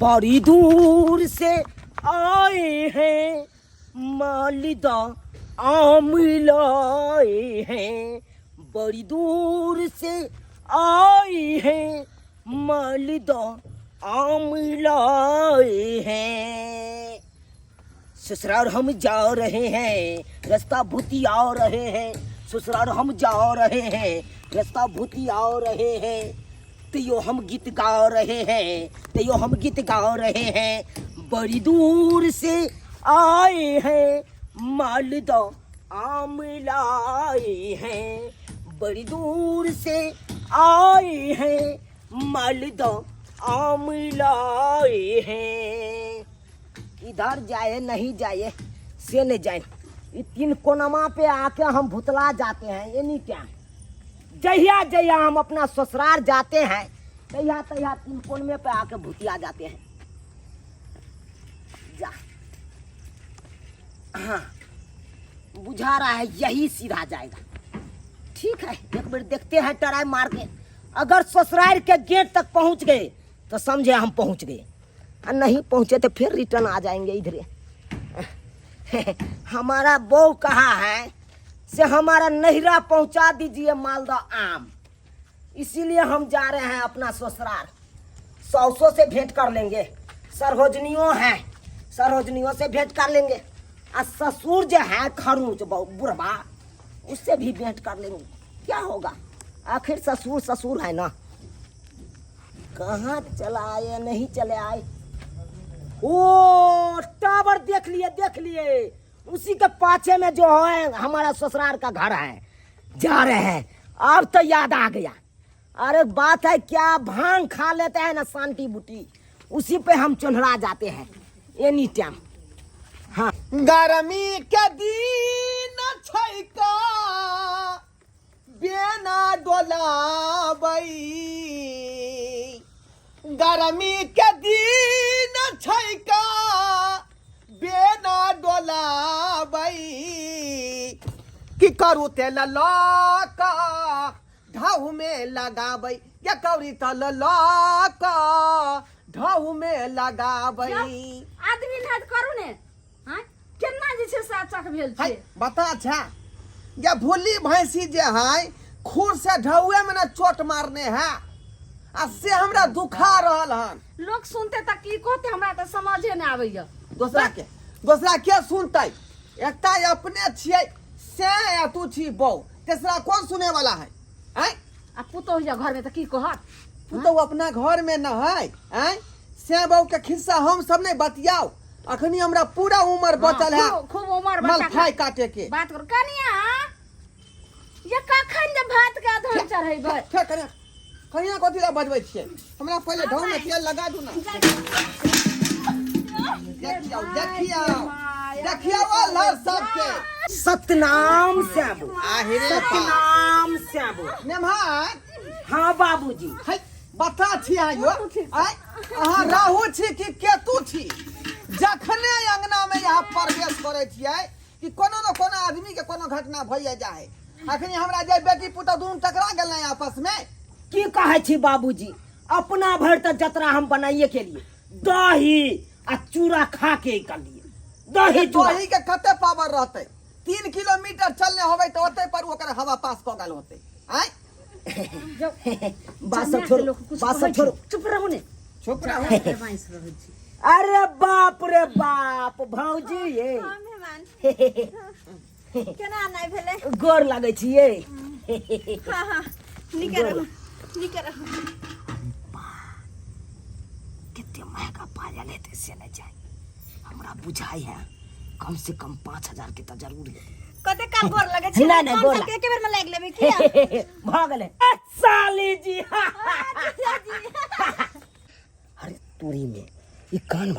बड़ी दूर से आए हैं मालिदा आम लाए हैं, बड़ी दूर से आए हैं मालिदा आम लाए हैं। ससुराल हम जा रहे हैं रास्ता भूतिया रहे हैं, ससुराल हम जा रहे हैं रास्ता भूतिया रहे हैं, तो हम गीत गा रहे हैं, तो हम गीत गा रहे हैं। बड़ी दूर से आए हैं मालिदा आम लाए हैं, बड़ी दूर से आए हैं मालिदा आम लाए हैं। इधर जाए नहीं जाए से नहीं जाए, ये तीन कोनमा पे आके हम भुतला जाते हैं एनी टाइम। जहिया जहिया हम अपना ससुराल जाते हैं तहिया तहिया तीन कोनमे पे आके भुतिया जाते हैं। जा हाँ बुझा रहा है यही सीधा जाएगा। ठीक है एक बार देखते हैं ट्राई मार के, अगर ससुराल के गेट तक पहुंच गए तो समझे हम पहुंच गए, और नहीं पहुंचे तो फिर रिटर्न आ जाएंगे इधर। हमारा बहू कहा है से हमारा नहिरा पहुंचा दीजिए मालदा आम, इसीलिए हम जा रहे हैं अपना ससुराल। सौसों से भेंट कर लेंगे, सरहोजनियों हैं सरहोजनियों से भेंट कर लेंगे, और ससुर जो है खरूच बुढ़वा उससे भी भेंट कर लेंगे। क्या होगा आखिर ससुर ससुर है ना। कहाँ चला आए नहीं चले आए। ओ टावर देख लिए उसी के पाछे में जो है हमारा ससुराल का घर है, जा रहे हैं। अब तो याद आ गया, अरे बात है क्या भांग खा लेते हैं ना शांति बूटी, उसी पे हम चुनहरा जाते हैं एनी टाइम। हाँ गर्मी के दिन छैका बेना डोलाबई, गर्मी के दिन छैका बेना डोलाबई, कि करू तेल लका ढाऊ में लगाबई, या कौरी तल लका ढाऊ में लगाबई। आदमी नाद करू ने हां केना जे छै साचक भेल छै बता छा या भूली भैंसी जे है खूर से ढौए में ना चोट मारने है, आ से हमरा दुखा रहल हन। लोग सुनते त की कहते हमरा त समझे नै आबैया। दूसरा के सुनते, एकटा अपने छियै से या तू छी बहू, तेसरा कौन सुने वाला है? हैं आ पुतो या घर में त की कहत, पुतो अपना घर में न है। हैं से बहू के खिस्सा हम सब नहीं बतियाओ, अखनी हमरा पूरा उम्र बचल है खूब उम्र मलफाई काटे के। बात कर कनिया ये कखन जे भात के धन चढ़ैबै क्या करे कनिया कथि ला बजबै छियै? हमरा पहले ढौं में तेल लगा दू ना। देखियो अल्लाह सबके सतनाम श्याम आहिरे सतनाम श्याम। नेमहार हाँ बाबूजी है बता छी आयो आय अहाँ राहु छी कि केतु छी? जखने अंगना में यहाँ प्रवेश करे छियै कि कोनो न कोनो आदमी के कोनो घटना भइए जाए। अखनी हमरा जे बेटी पुतौ दुनू टकरा गेलै आपस में। की कहे छी बाबूजी, अपना भर तो जतरा हम बनाइए के लिए दही आ चूड़ा खा के कर लिए। दही दही के कते पावर रहते? 3 किलोमीटर चलने होवे तो ओते पर ओकर हवा पास क गेल होते। आय बात छोड़ो चुप रहू ने चुप रहो। अरे बाप रे बाप भौजी ये केना नै भेले गोर लागै छी ये। हां हां निकर रहो कितने महंगा पाया लेते से न जाए, हमरा बुझाई है कम से कम 5000 के तो जरूर है। कते काल गोर लगे छै नहीं गोर के एके बेर में लाग लेबे किया भाग ले साली जी। अरे तूरी में ये कान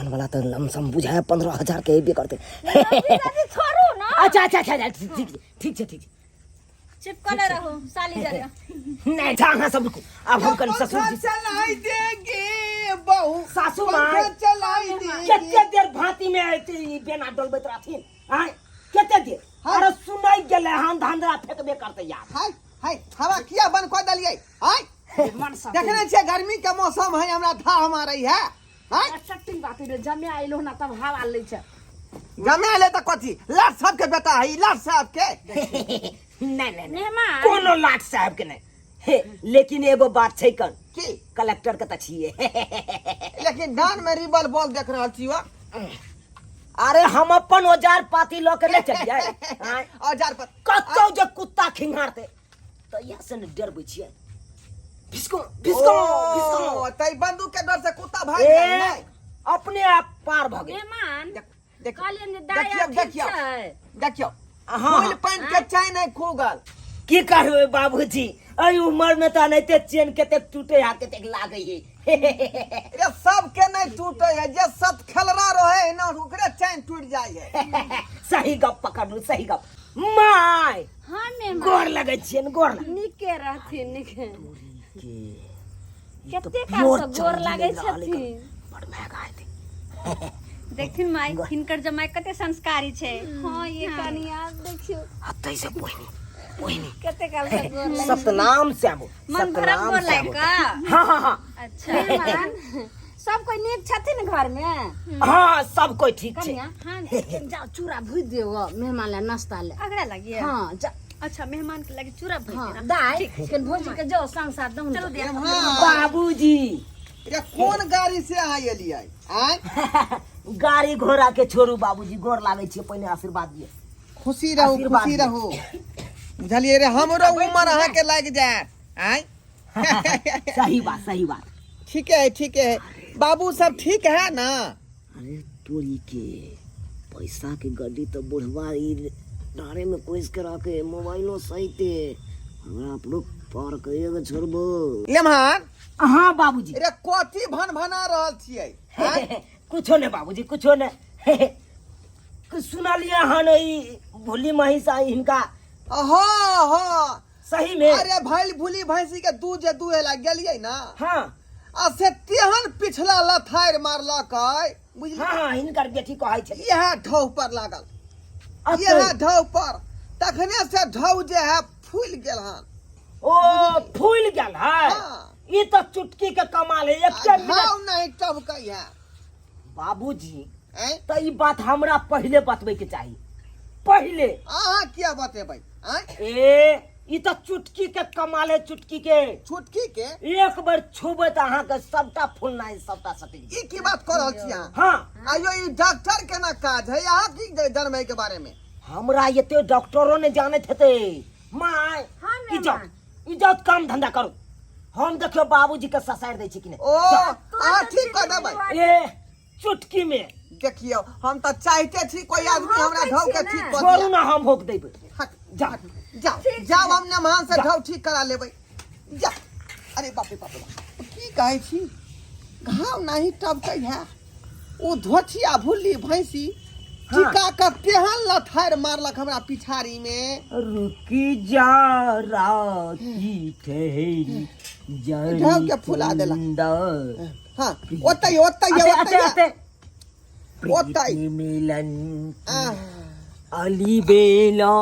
वाला तो लमसम बुझाया 15000 के भी करते। छोड़ू ना। अच्छा ठीक है चिपकले रहो साली जा रहा नहीं जहाँ सब रुको। अब हम कल ससुर जी चलाई देंगे बहू सासू माँ चलाई देंगे। कितने देर भांति में बेना डोलबैत रहथिन हां कितने देर। अरे सुनाई गेले हम धांधरा फेंकबे करते यार। हाय हवा किया बन को दलिए हाय मन सा देखने छे गर्मी के मौसम है हमरा था हमारे है हैं सट्टी बात रे जमे आइलो ना तब हवा ले छ जमे ले त कथी लाट साहब के बेटा है लाट साहब के नहीं मेहमान कोनो लाट साहब के नहीं हे, लेकिन एगो बात छै कन की कलेक्टर के त छिए लेकिन डान में रिबल बॉल देख रहल छी वा अरे हम अपन औजार पाती ल के ले चलिए आय औजार पर कतौ जे कुत्ता खिंगारते तो यहाँ से न डरबै छियै भिस्को भिस्को भिस्को ओ तई बंदूक के डर से कुत्ता भाग ए गए नहीं अपने आप पार भ गए मेहमान देख काले ने देखियो दाया देखियो देखियो देखियो हाँ, फुल पैंट के चैन है खूगल की करबै बाबूजी एई उम्र में त नैते चेन केते टूटे हा केते लागे है ये सब के नहीं टूटे है जे सत खेलरा रहे है ना ओकरे चैन टूट जाय है सही गप पकड़ू सही गप माय हां मेहमान गोर लगे छियन गोर लगे निके रहथिन निके ये तो कते प्योर काल से गोर चांदी लागे लगा लेकर छथिन बड़ महंगा है देखथिन माय हिनकर जमाई कते संस्कारी छै हां ये कनिया देखियो हतै से कोई नहीं कते काल से गोर लागे सतनाम श्यामो मन भरक गोर लागे का हाँ अच्छा मेहमान सब कोई नीक छथिन घर में हाँ सब कोई ठीक छै कनिया हां जाओ चूरा भूज दियो मेहमान ले नाश्ता ले अगड़ा लगी हां अच्छा मेहमान के लगे चूरा भूज देना दाई के भोज के जाओ संग साथ दम चलो दिया बाबूजी ये कौन गाड़ी से आइलिए आय गाड़ी घोड़ा के छोड़ू बाबूजी गोर लागे छियै पहिने आशीर्वाद दिए खुशी रहू आशीर्वाद खुशी दियौ। रहू बुझलिए रे हमरो उम्र अहाँ के लाग जाए आय सही बात ठीक है बाबू सब ठीक है ना अरे तोरी के पैसा के गड्डी तो बुढ़वा ई डारे में कोइस करा के मोबाइलो सहिते हमरा अपनो पार करिएगा छोड़बो लेमहान हाँ बाबूजी रे कथी भन भना रहल छियै कुछो ने बाबूजी कुछो ने सुनलिए हन ई भूली महिषा हिनका हाँ हाँ सही में अरे भैल भूली भैंसी के दूध जे दुहे ला गेलिए ना हाँ आ से तेहन पिछला लथार मारलक बुझली हाँ हिनकर बेटी कहै छली यह ढौ पर लागल अब यह ढौ पर तखने से ढौ जे है फूल गेल हन ओ फूल गेल है हाँ। ई तो चुटकी के कमाल है एक मिनट घाव नहीं टबकै है बाबूजी हैं तो ई बात हमरा पहले बतबै के चाही पहले अहाँ क्या बतेबै हैं ए ई तो चुटकी के कमाल है चुटकी के छुटकी के एक बार छुबै त अहाँ के सबटा फूलना है सबटा सटक ई की बात कर रहल छी अहाँ हाँ आयो ई डॉक्टर के ना काज है अहाँ की जनमै के बारे में हमरा एते डॉक्टरो ने जानत हेते माय हाँ, इज्जत काम धंधा करू हम देखियो बाबूजी के ससार दै छी कि ओ अहाँ ठीक कर देबै नहीं ए चुटकी में देखियो हम तो चाहते छी कोई आदमी हमरा ढौ के ठीक कर छोड़ू दिया ना हम भोग देबै हट जा जाओ जाओ हम नमान से ढौ ठीक करा लेबै जा अरे बाप रे की कहै छी घाव नहीं टबकै है ओ धोथिया भुल्ली भैंसी टिका के तेहन लथार मारलक हमरा पिछाड़ी में रुकी जा राती ठहरी ढौ के फुला देलक हाँ ओतै प्रीति मिलन अली बेला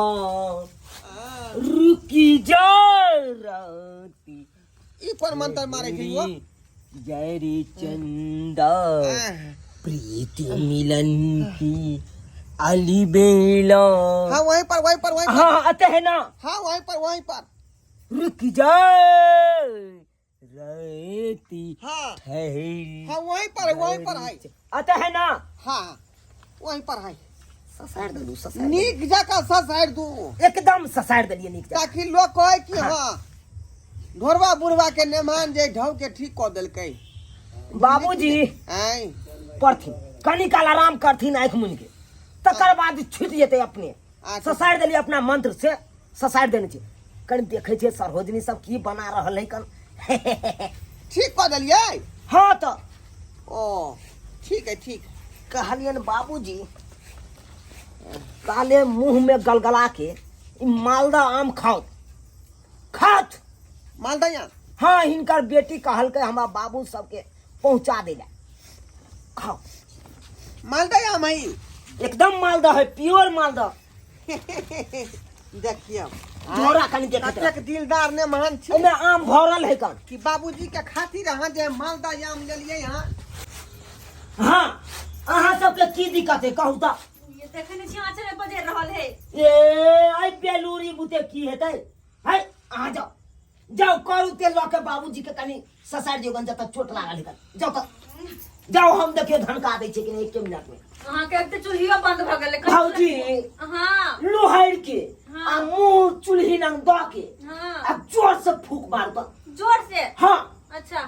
रुकी जा राती ई पर मंत्र मारे छी वो जय रे चंदा प्रीति मिलन की अली बेला हाँ वहीं पर हाँ आते है ना हाँ वहीं पर रुक जा राती हाँ ठहरी हाँ वहीं पर है आता है ना हाँ वहीं पर है ससार दलू ससार नीक जका ससार दू एकदम ससार दलिए नीक जकाँ। ताकि लोग कहे कि हाँ घोरवा बुढ़वा के नेमान जे ढौ के ठीक कऽ देलकै बाबूजी आय पढ़थिन कनी काल आराम करथिन आँख मुनि के तकर बाद छुटि जेतै अपने अच्छा। ससार देलिए अपना मंत्र से ससार देने छै कनी देखे छियै सरोजनी सब की बना रहल है कन ठीक कऽ देलियै हाँ तो ओ ठीक है ठीक कहलियन बाबूजी काले मुंह में गलगला के ई मालदह आम खात मालदह हाँ हिनकर बेटी कहलकै हमरा बाबू सबके पहुंचा देला खाओ मालदह आम है एकदम मालदह है प्योर मालदह देखियो झोरा कनी देखत रह। कतेक दिलदार ने महान छी एमे आम भरल है कन। कि बाबूजी के खातिर अहाँ जे मालदह आम लेलियै यहाँ। हां अहाँ सबके की दिक्कत है कहू त। ये देखे नहीं छी आचरे बजे रहल है। ए आई बेलूरी बुते की हेतै है। अहाँ जाओ जाओ करू तेल लके बाबूजी के कनी ससार दियो जत चोट लागल है जाओ त जाओ हम देखियो धनका दै छै कि नहीं 1 मिनट में। अहाँ के तो चूल्हियो बंद भ गेलै। भाऊजी हां लोहार के आ मुंह चूल्ही नंग द के हां अब जोर से फूक मार द। जोर से? हां अच्छा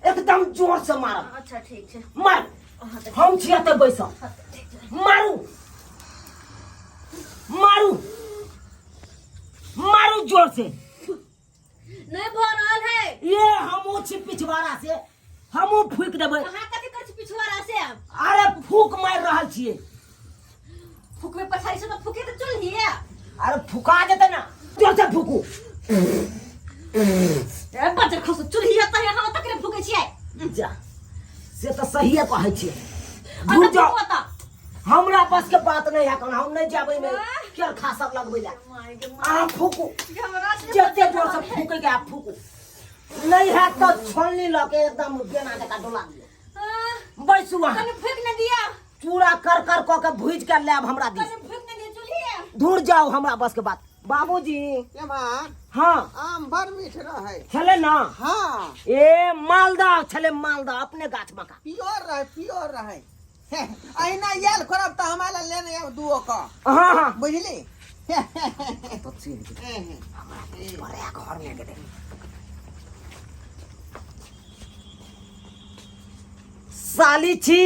एकदम जोर से मार। अच्छा ठीक है मार हम छिया त बैसा मारू मारू मारू जोर से। नहीं भ रहल है। ये हमो छी पिछवाड़ा से हमो फूक देबै। कहां कथि कर छी पिछवाड़ा से? अरे फूक मार रहल छिए। फूक में पछाड़ी से तो फूके तो चूल्ही है। अरे फुका देते ना जोर से फूकू। ए बजर खस चूल्ही है त हम तक रे फूके छिए। जा से तो सही है कहै छिए। दूर जाओ हमरा पास के बात नहीं है कन हम नहीं जाबै में केर खासक लगबै ला। आ फूकू जते जोर से फूके के आप फूकू नहीं है तो छोलनी लके एकदम बेना जका डोला दियो। बैसू वहां कने फेंक न दिया। चूड़ा कर कर क के भुज के लेब हमरा दी। कने फेंक न दिया चूल्ही है। दूर जाओ हमरा बस के बात। बाबूजी एमार हां आम बड़ मीठ रहे। छले ना। हाँ ए मालदा छले मालदा अपने गाछ मका। प्योर रहे। अहिना याल करब त हमारा लेने आब दुओ का। हां हां बुझली। तो चीन के हमरा बड़े घर में के दे। साली छी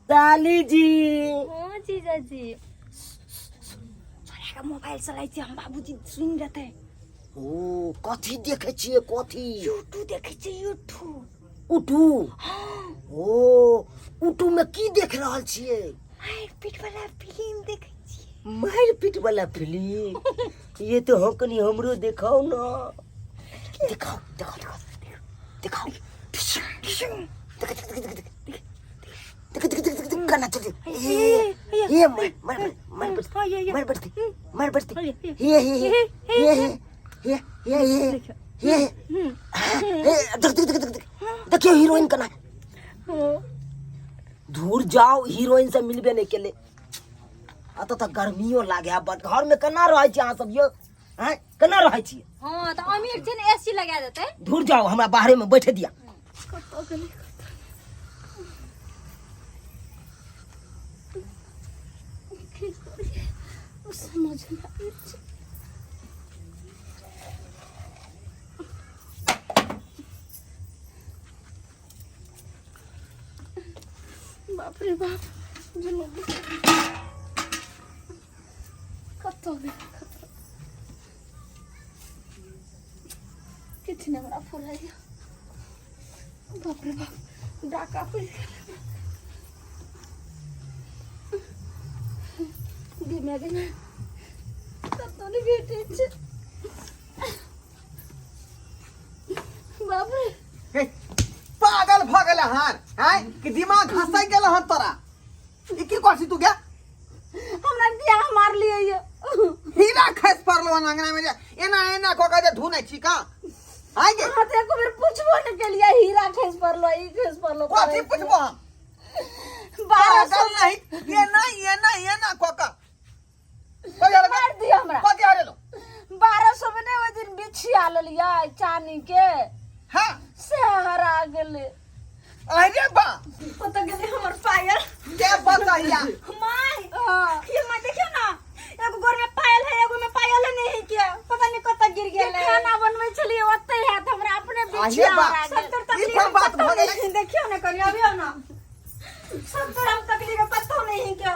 साली जी। हां जीजा जी। छोरा का मोबाइल चलाई छी हम बाबूजी सुन रहते। ओ कथी देखे छिए कथी? यूट्यूब देखे छी यूट्यूब। उठू ओ उठू में की देख रहल छिए? मारपीट वाला फिल्म देखे छी। मारपीट वाला फिल्म ये तो हकनी हमरो दिखाओ ना। दिखाओ दिखाओ दिखाओ दिखाओ करना चाहिए। ये मार बढ़ती ये देखियो हीरोइन करना। दूर जाओ हीरोइन से मिलबे नहीं केले। अत त गर्मियों लागे बट घर में केना रहै छी अहाँ सब यो? हैं केना रहै छी? हां त अमीर छै ने एसी लगा देते। दूर जाओ हमरा बाहर में बैठे दिया। समझ ना बाप रे बाप कत कितने बड़ा फूल है। बाप रे बाप डाका फूल दिमे दिमे कतो नहीं भेटे छे। बाप रे पागल भ गेल हार हैं कि दिमाग घसै गेल हन तोरा। ई की करछि तू क्या? हमरा बियाह मार लिए ये। हीरा खस पड़लो अंगना में एना एना को के ढूनै छी का? आइ गे हां ते को बेर पूछबो न के लिए हीरा खस पड़लो ई खस पड़लो। कथि पूछबो हम? 1200 नहीं ये ना को का मार दिया हमरा। कथि हारे लो 1200 में ने ओ दिन बिछिया लेलिया चानी के। हां से हरा गेले। अरे बा पता गेले हमर पायल के बताइया माय। ये माय देखियो ना एगो गोर में पायल है एगो में पायल नहीं है क्या पता नहीं कत गिर गेले। खाना बनबै छलिए ओते है त हमरा अपने बिछिया हरा गेल। ई कोन बात भ गेलै? देखियो ना करियो अबियो ना 70 हम तकलीफ का पता नहीं है क्या।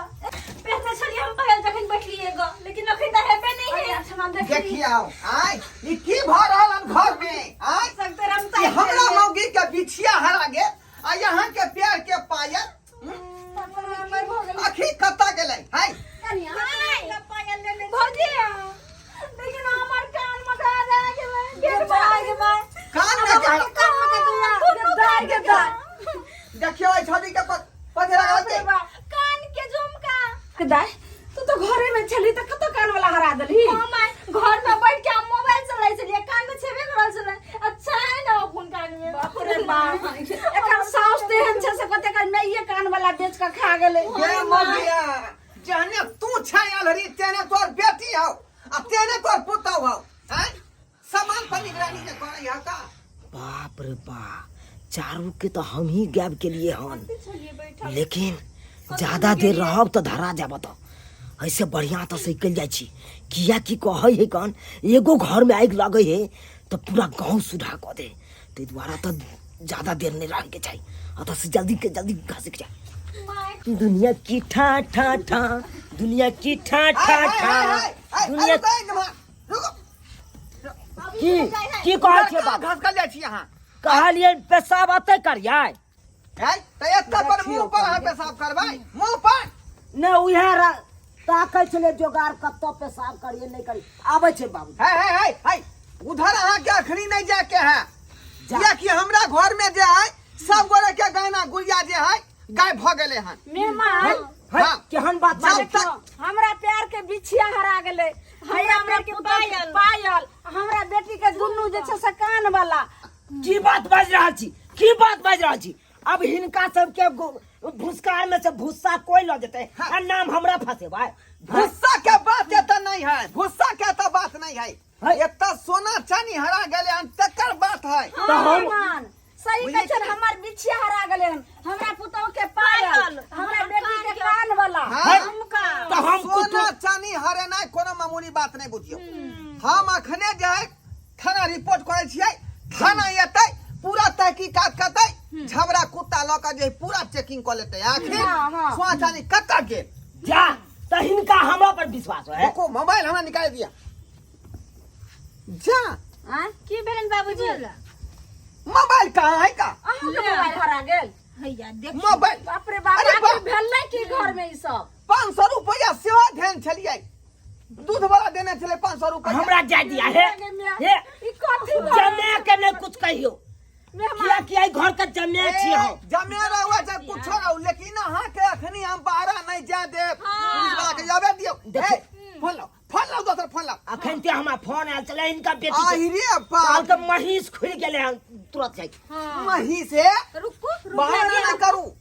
पहले छलिए हम पायल जखन बैठलिए ग लेकिन अखन त हेबे नहीं है। अच्छा हम देखियो आइ ई की भ रहल हन घर में? आइ 70 हम ई हमरा मौगी के बिछिया हरा गेल आ यहाँ के पैर के पायल आखिर कता गेलै? हाय पायल ले ले भौजी लेकिन हमर कान में गा रहा के गिर पड़ा के भाई कान में जा दार के दार देखियो ई छवि के पजरा गलते कान के झुमका दाई तू तो घरे में छली त कतो कान वाला हरा देली। हां माय घर में बैठ बा एकर साउस तेहन छै से कते का नइये कान वाला बेच के खा गेले ये मगिया जहने तू छायल री तेने तोर बेटी हो आ तेने तोर पुतौ हो हैं सामान पर निगरानी के करे या का बाप रे बाप, चारू के तो हम ही गैब के लिए हन, लेकिन ज्यादा देर रहब तो धरा जाब। तो ऐसे बढ़िया तो सही कल जाय छी, किया की कहे है कौन एगो घर में आग लगे है तो पूरा गांव सुधा क दे, ते द्वारा तो ज्यादा देर नहीं रह के चाहिए, अतः से जल्दी के जल्दी घास के जाए। दुनिया की ठा ठा ठा, दुनिया की ठा ठा ठा, दुनिया की कहे छे बाप घास कल जाय छी यहां कहलिए पेशाब अते करिए है त एत्ता पर मुंह पर हाथ पेशाब करबै मुंह पर ने उहे ताकै छले जोगार कत्तो पेशाब करिए नहीं करी आबै छे बाबू। है उधर अहाँ के अखनी नहीं जाए के है या कि हमरा घर में जे है सब गोरे के गहना गुड़िया जे है गायब भ गेले हन। मेहमान हां केहन बात जब छे, तक हमरा प्यार के बिछिया हरा गेले, हमरा प्यार के पायल हमरा बेटी के दुन्नू जे छै से कान वाला की बात बाज रहल छी, की बात बाज रहल छी। अब हिनका सबके भूसकार में से भूसा कोई ल जेते आ नाम हमरा फसेबा। गुस्सा के बात एता नहीं है, गुस्सा के तो बात नहीं है, एता सोना चांदी हरा गेले हन तकर बात है। तो हम मेहमान सही कह छै, हमर बिछिया हरा गेले हन, हमरा पुतौ के पायल हमरा बेटी के कान वाला हमका तो हम सोना चांदी हरे नहीं कोनो मामूली बात नहीं बुझियो। हम अखने जे है थाना रिपोर्ट करे छियै, थाना एतै पूरा तहकीकात करतै, झबरा कुत्ता ल के जे पूरा चेकिंग कर लेतै आखिर सोना चांदी कतऽ गेल। जा तो हिनका हमरा पर विश्वास है। को मोबाइल हमरा निकाल दिया जा की भेलन बाबूजी मोबाइल कहाँ है का अहाँ के मोबाइल हरा गेल हैया देख मोबाइल बाप रे बाप अरे आखिर बाप। भेलै की घर में ई सब 500 रुपया सेवा ध्यान छलिए, दूध वाला देने चले 500 रुपया हमरा जा दिया है हे ई कथी जमे के नहीं कुछ कहियो, मेहमान किया कि घर का जमे छी हो। जमे रहुआ जब कुछ रहू, लेकिन अहाँ के अखनी हम बाहर नहीं जा दे पुलिस वाला के जाबे दियो। देखिए। फोन लो दोसर फोन लो अखन ते हमरा फोन आयल चले इनका बेटी के आई रे काल बाप के महीस खुल गेले हन, तुरंत जाई मही से रुकू बाहर ना करू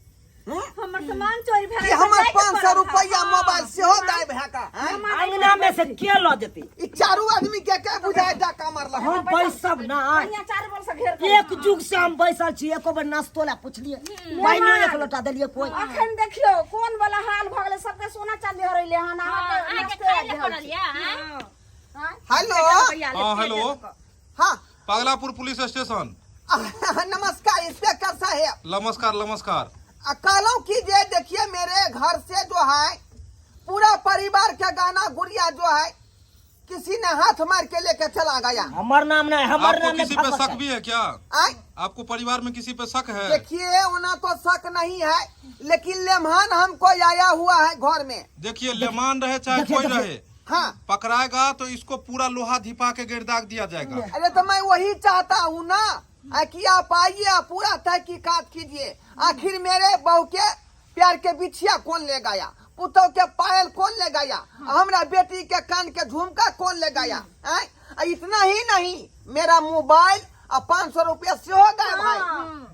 हमर सामान चोरी भेल कि हमर 500 रुपया मोबाइल सेहो दाय भे का हैं? अंगना में से के ल देते ई चारू आदमी के बुझाय डाका मारला हम बैसब ना, यहाँ 4 वर्ष घेर के एक जुग से हम बैसल छी, एको बार नाश्तो ला पूछलिए पाइनो एक लोटा देलिए कोई। अखन देखियो कोन वाला हाल भ गेले, सबके सोना चांदी हरैले हन अहाँ आके खाए ले पड़ल या हेलो हाँ हेलो, हां पगलापुर पुलिस स्टेशन। नमस्कार इंस्पेक्टर साहब। नमस्कार नमस्कार। कहूँ कि जे देखिए मेरे घर से जो है पूरा परिवार का गाना गुड़िया जो है किसी ने हाथ मार के लेके चला गया। हमर नाम नहीं, हमर आपको नाम किसी पे शक भी है क्या? आय आपको परिवार में किसी पे शक है? देखिए उन्हें तो शक नहीं है, लेकिन लेमहान हमको आया हुआ है घर में। देखिए लेमान रहे चाहे देखिए, कोई देखिए। रहे, हाँ पकड़ाएगा तो इसको पूरा लोहा धिपा के गिरदाग दिया जाएगा। अरे तो मैं वही चाहता हूँ ना कि आप आइए पूरा तहकीकात कीजिए, आखिर मेरे बहू के प्यार के बिछिया कौन ले गया, पुतों के पायल कौन ले गया, हमरा बेटी के कान के झुमका कौन ले गया। इतना ही नहीं मेरा मोबाइल और 500 रुपया से हो गया भाई।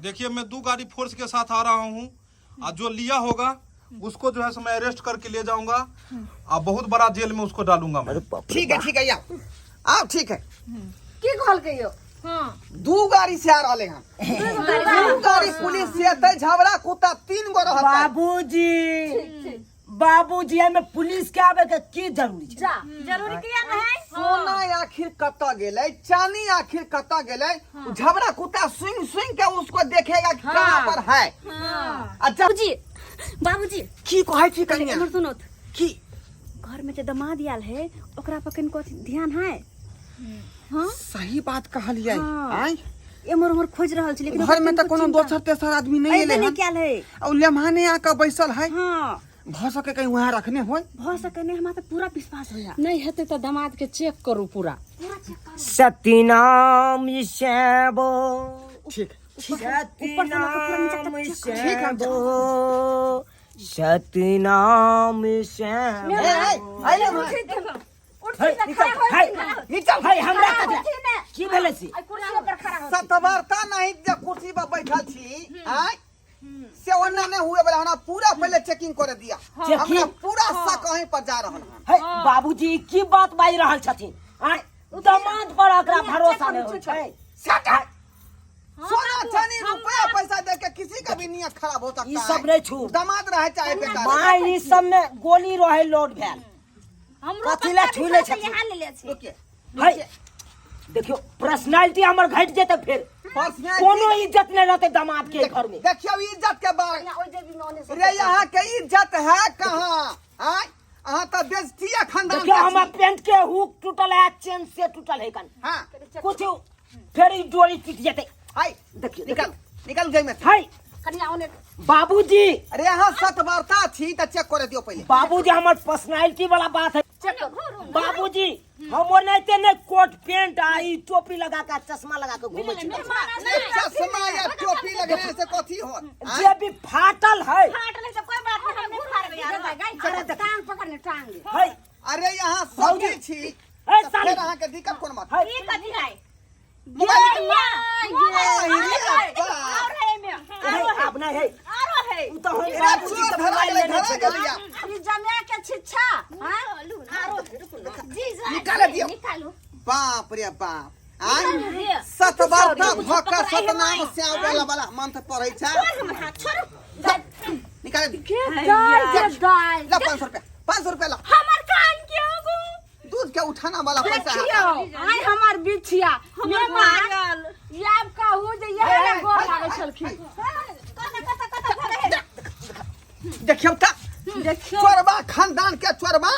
देखिए मैं 2 गाड़ी फोर्स के साथ आ रहा हूँ, और जो लिया होगा उसको जो है सो मैं अरेस्ट करके ले जाऊंगा और बहुत बड़ा जेल में उसको डालूंगा मैं। ठीक है आओ ठीक है। की कहल के यो 2 गाड़ी से आ रहे हैं, 2 गाड़ी पुलिस से अतै, झबरा कुत्ता 3 गो रहता। बाबूजी बाबूजी हमें पुलिस के आवे के की जरूरी छै? जा जरूरी किया नहीं सोना आखिर कत्ता गेलै, चांदी आखिर कत्ता गेलै, झबरा कुत्ता सुन के उसको देखेगा कि कहाँ पर है। अच्छा बाबूजी बाबूजी की कहै छी कनिया हमर सुनो की घर में जे दामाद आयल है ओकरा पर कनिको ध्यान है। हाँ सही बात कहलियै। हाँ। आय एमर उमर खोज रहल छै, लेकिन घर में तो कोनो दोसर तेसर आदमी नहीं एले नहीं हन, क्या है। और लेमहाने आके बैसल है, हाँ भ सके कहीं वहाँ रखने होय। भ सके नहीं, हमरा तो पूरा विश्वास होया। नहीं हेते तो दामाद के चेक करू पूरा। सतीनाम शैबो ठीक सतीनाम शैबो सतीनाम शैबो। आइले भाई हाय निकल हाय हमरा कदला की भेले छी कुर्सी पर खड़ा हो सतवारता नहीं जे कुर्सी पर बैठल छी आय से ओन्ना नहीं हुए वाला हमरा पूरा पहले चेकिंग कर दिया हमरा पूरा शक कहीं पर जा रहल हाय बाबूजी की बात बाई रहल छथिन आय दामाद पर एकरा भरोसा नहीं होय छै सट सोना चांदी रुपया पैसा दे के किसी का भी नियत खराब हो सकता है ई सब नहीं छू दामाद रहे चाहे बेटा मां ई सब में गोली रहे लोड भेल हमरो कथिला छुले छथिन यहाँ ले ले छी रुकिए हाय देखियो पर्सनालिटी हमर घट जेते फिर कोनो इज्जत नहीं रहते दामाद के घर में देखियो इज्जत के बारे ओइ जेबी में ओने से रे यहाँ के इज्जत है कहाँ आय अहाँ तो बेइज्जती है खानदान देखियो के हमर छी। पेंट के हुक टूटल है चेन से टूटल है कन हाँ कुछ फिर ई डोरी टूट जेते हाय देखियो निकल निकल जाई में हाय कनिया ओने बाबूजी अरे यहाँ सतवारता छी तो चेक कर दियो पहले बाबूजी हमर पर्सनालिटी वाला बात है चेक करो बाबूजी हम ओनैते ने कोट पैंट आई टोपी लगा के चश्मा लगा के घूमे छी नहीं चश्मा या टोपी लगने से कथी हो जे भी फाटल है फाट ले से कोई बात नहीं हम नहीं फाड़ यार गाय टांग पकड़ने टांग ले है अरे यहाँ सब्जी छी ए तो साली फिर अहाँ के दिक्कत कोन बात है ई कथी है मोबाइल और है में अब नहीं है आरो है उ तो हम चोर बाबूजी के धरा मोबाइल गेलै लेने धरा छै गेलिया ई जमिया के छिच्छा हां आरो जी निकाल दियो। निकालो बाप रे बाप आय सतवारता भक्का सतनाम श्याम वाला मंत्र पढ़ै छै हम हाथ छोड़ निकाल दी दाई ला 500 रुपया ला हमर कान के होगो दूध के उठाना वाला पैसा देखियो आई हमर बिछिया मैं पागल याब कहू जे यही गोर लागै छलखिन देखियो ता देखियो चोरबा खानदान के चोरबा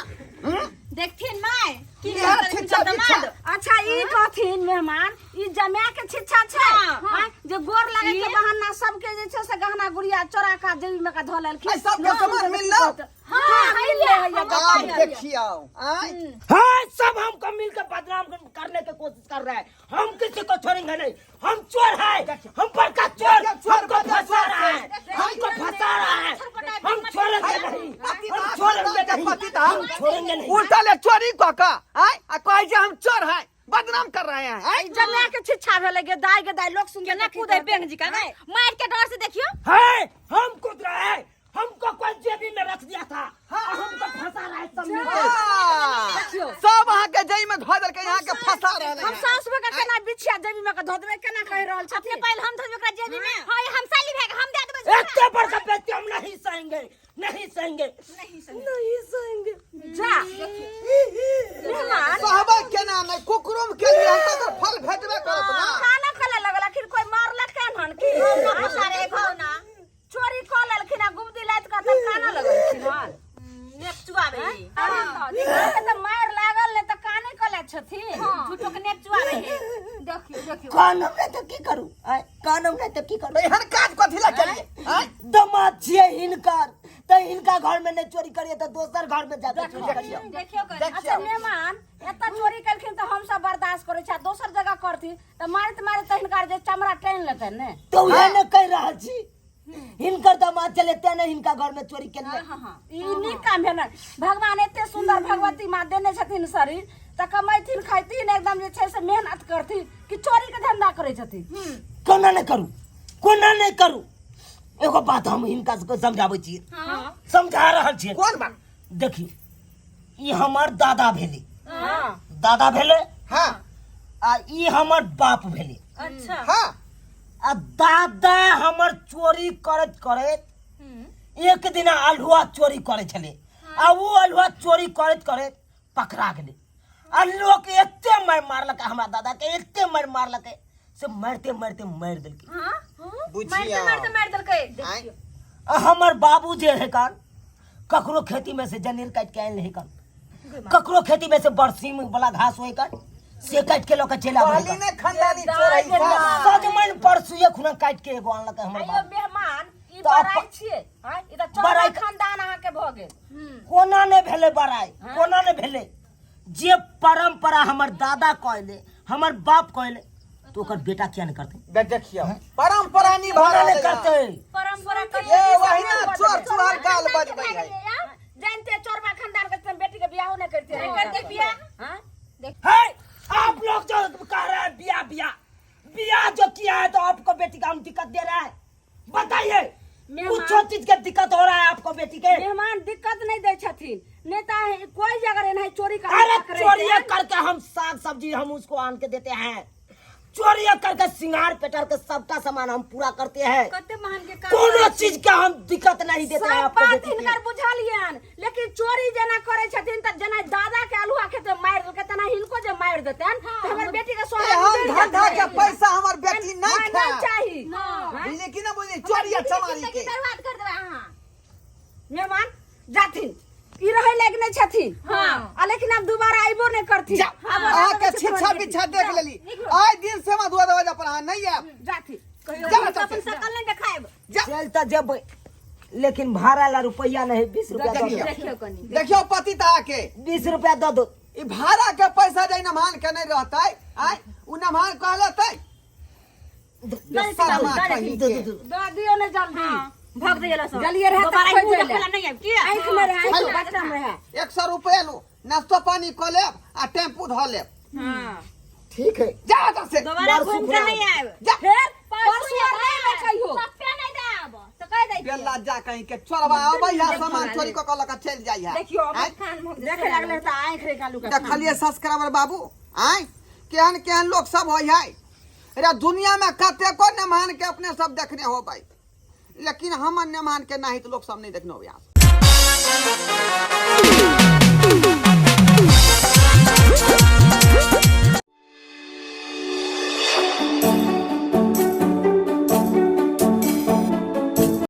देखथिन माय की यार, छिच्छा, छिच्छा। अच्छा ई कहथिन मेहमान ई जमाया के छिच्छा छै हां जे गोर लागे के बहाना सबके जे छै से गहना गुड़िया चोरा का जेबी में का धो लेलखिन ऐ सब के सामान मिललो हां मिल ले आप देखियो आय हाँ सब हमको मिलकर बदनाम करने की कोशिश कर रहे हैं हम किसी को छोड़ेंगे नहीं हम चोर हैं हम पर का चोर हमको फंसा रहा है हमको फंसा रहा है हम छोड़ेंगे नहीं हम छोड़ेंगे नहीं हम छोड़ेंगे नहीं उल्टा ले चोरी को का आय आ कहे जे हम चोर हैं बदनाम कर रहे हैं आय जमाया के छिच्छा भेले गे दाई लोग सुन के ना कूदे बेंग जी का गए मार के डर से देखियो है हम कूद रहे हैं हमको कोई जेबी में रख दिया था हमको फंसा रहा है सब मिलकर सब अहाँ के जई में धो देल के यहाँ के फंसा रहले हम सास में का केना बिछिया जेबी में का धो देबे केना कह रहल छथिन पहले हम धो ओकरा जेबी में हां हम साली भाई हम दे देबे इतने बड़का बेटी हम नहीं सहेंगे नहीं सहेंगे नहीं सहेंगे जा मेहमान साहबा के नाम है कुकरुम के लिए हम तो फल भेटबे करत ना खाना खले लगल आखिर कोई मारलक केन हन की ना सारे घौना चोरी क लेलखिन आ गुबदी लाइत का त काना लगलखिन हन नेपचुआबे त मार लागल ने त काने कले छथिन झूठो के नेपचुआबे देखियो कानम नहीं तो की करूं कानम नहीं तो की करूं एहन काज कथि ला केलिए आय दमाद छिए हिनकर तो इनका घर में नहीं चोरी करिए तो दोसर घर में जाकर चोरी करिए देखियो अच्छा मेहमान एता चोरी करखिन त हम सब बर्दाश्त करै छ दोसर जगह करथि त मारत त हिनकर जे चमड़ा टाइन लेतै ने तो उहे ने कह रहल छी हिनकर दमाद चलेते ने हिनका घर में चोरी केले ई नीक काम भेल भगवान एते सुंदर भगवती माँ देने छथिन शरीर त कमैथिन खैथिन एकदम जे छै से मेहनत करथिन कि चोरी के धंधा करै छथिन कोना नहीं करू एगो बात हम हिनका सबको समझाबै छी समझा रहल छी कोन बात देखी ई हमर दादा भेले हां दादा भेले हां आ ई हमर बाप भेले अच्छा हां आ दादा हमर चोरी करत एक दिन अल्हुआ चोरी करे छले आ वो अल्हुआ चोरी करत पकड़ा गेले आ लोग एते मारलक हमरा दादा के एते मारलक से मारते मार देलके हां बुझिया मार देलकै आय आ हमर बाबू जे है कान ककरो खेती में से जनेर काट के आयल है कान ककरो खेती में से बरसीम वाला घास होय कान से काट के लोग चला पहली ने खानदानी चोर है सब सजमन परसुए खुना काट के एगो आनलक हमर अयो बाप मेहमान ई तो आप- बड़ाई छियै हां ई त चोरा बड़ाई- खानदान अहाँ के भ गेल कोना ने भेले बड़ाई कोना ने भेले जे परंपरा हमर दादा कहले हमर बाप कहले तो ओकर बेटा किया नहीं करते देखियो परंपरा निभा कोना रहले नहीं करते परंपरा ये वही ना चोर चुहार गाल बजबै है जानते चोरबा खानदान के बेटी के बियाह नहीं करते नहीं करते बियाह दिक्कत हो रहा है आपको बेटी के? मेहमान दिक्कत नहीं दे छथिन, नेता कोई जगह नहीं चोरी अरे चोरी करके हम साग सब्जी हम उसको आन के देते हैं, चोरी करके सिंगार पेटर के सबका सामान हम पूरा करते हैं, कते महान के कोनो चीज के हम दिक्कत नहीं देते हैं सब आपको बात बेटी के। हिनकर बुझलियन, लेकिन चोरी जना करे छथिन त जना दादा के आलूआ खेते मार देलके तना हिनको जे मार देतन त हमर बेटी के सोना हम धंधा के पैसा हमर बेटी नहीं नहीं खा चाहिए। बुझे कि ना बुझे चोरिया चमारी के बर्बाद कर देबे अहां। मेहमान जाथिन ई रहे लगने छथिन, हां लेकिन अब दोबारा आइबो नहीं करथिन। आ के छिछा बिछा देख लेली, आइ दिन से मत दुआ दवा पर नहीं है जाथिन कहियो जा अपन शकल नहीं देखाएब। चल त जब लेकिन भाड़ा ला रुपया नहीं 20 रुपया दो, देखियो कनी देखियो पति ता के 20 रुपया दो दो। ई भाड़ा के पैसा जाई नमान के नहीं रहतै, आइ उ नमान कहलतै दियो ने जल्दी भाग दियला सब गलिए रहे दोबारा त ही देखला नहीं आब की आंख में रहे आंख बच्चा में रहे। 100 रुपया लो, नाश्ता पानी क लेब आ टेम्पू ध लेब। हां ठीक है जा त से दोबारा घूम के नहीं आब। जा फिर परसों नहीं बेचैयो सप्पे नहीं देब तो कह दे बेला जा कहीं के चोरवा अबै या सामान चोरी क कल का चल जाई है। देखियो देखे लगले त आंख रे कालू का देखलिए सब्सक्राइबर बाबू, आइ केहन केहन लोग सब होय है। अरे दुनिया में कते को न मान के अपने सब देखने हो भाई, लेकिन हम अन्य मान के नहीं तो लोग सब नहीं देखने हो यहाँ।